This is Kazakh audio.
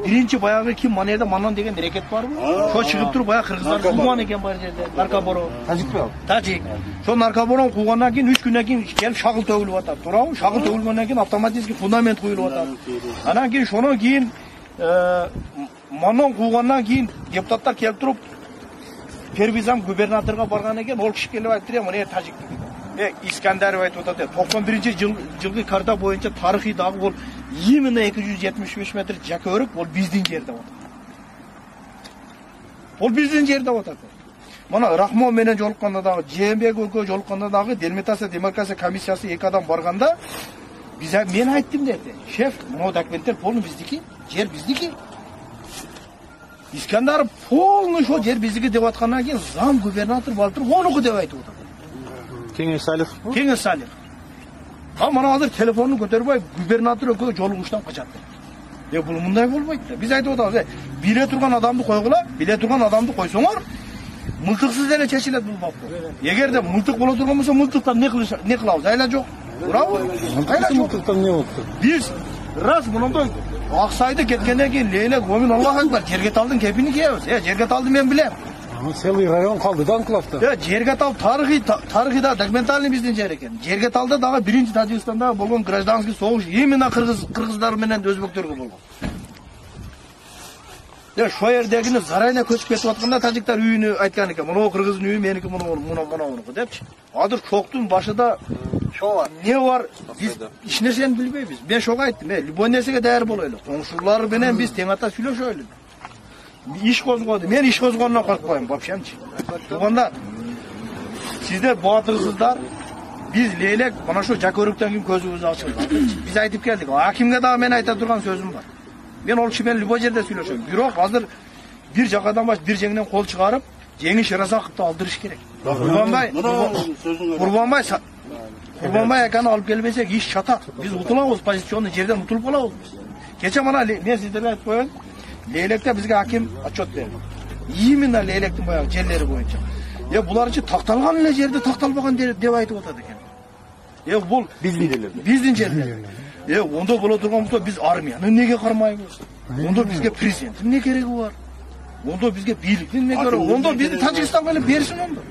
Birinci bayağı kim manerde manan деген рекет бар mı? Şo çıkıp durup bayağı Kırgızlar kuğan eken бар жерде. Narkoboron. Tacik mi? Tacik. Şo narkoboron kuğandan keyin 3 günden keyin gelip şagıl tөгülüp atar. Turabı? Şagıl tөгülgönden keyin автоматически fundament коюлуп атат. Анан keyin şono keyin manon kuğandan keyin депутаттар келип туруp первый зам губернаторга барган экен, ол киши келип айтты, мына тажик. İskenderov айтып атат. 91-жылгы карта боюнча тарыхый дагы бул именно 275 метр жака өрүп, ол биздин жерде атат. Ол биздин жерде атат. Мына Рахмон менен жолукканда дагы, Жээнбек өлкө жолукканда дагы Делимитация демаркация комиссиясы 2 адам барганда мен айттым деди. Шеф, мына документтер полный биздики, жер биздики. İskenderov полный шо жер биздики деп аткандан кийин зам губернатор барып туруп, онуку деп айтып атат. Кеңесалов. Кеңесалов. Мана азыр телефонун көтөрбөй губернатор экөө жолугуштан качат. Бул мындай болбойт да. Биз айтып атабыз, биле турган адамды койгула, биле турган адамды койсоңор, мылтыксыз эле чечилет бул бап. Эгерде мылтык боло турган болсо, мылтыктан не кылабыз? Айла жок. Туурабы? Айла жок. Мылтыктан не болду? Биз раз мындай Аксайды кеткенден кийин Лейлек Момин Аллах акбар Жергеталдын кепини кийебиз. Жергеталды мен билем. Целый район калды да анклавда. Жергетал тарыхыда документальный биздин жер экен. Жергеталда дагы биринчи Тажикстанда болгон гражданский согуш именно кыргыздар менен өзбектөргө болгон. Шо жердегини зарайына көчүп кетип атканда тажиктар үйүнү айткан экен. Мына кыргыздын үйү меники, мына депчи. Азыр шоктун башыда не бар? Биз эч нерсени билбейбиз. Мен шого айттым, любой нерсеге даяр болойлу. Коңшулар менен биз тең ата сүйлөшөлү. İş kozgodu. Men iş kozgondan korkmayım babşamçı. Bugunda sizler boğatırsızlar. Biz Leylek bana şu Jakörük'ten kim gözümüzü açıldı. Biz aytıp geldik. Hakimge daha men ayta durgan sözüm var. Ben ol kişi ben любой жерде сүйлөшөм. Бирок азыр бир жакадан баш бир жеңинен кол чыгарып, жеңи Шеразаковду алдырыш керек. Курбанбай аканы алып келбесек иш чатат. Биз утулабыз, позиционный жерден утулуп калабыз. Кече мана мен сиздерге айтып коеюн. Leylek'te bizge hakim отчет verdi. Именно Leylek'tin bayağı жерleri boyunca. Bular için taktалган эле жерде такталбаган деп айтып атат экен. Бул биздин жерде. Онда боло турган болсо биз армияны неге кармайбыз? Онда бизге президенттин не кереги бар? Онда бизге бийликтин не кереги? Онда бизди Тажикстанга эле берсин онда.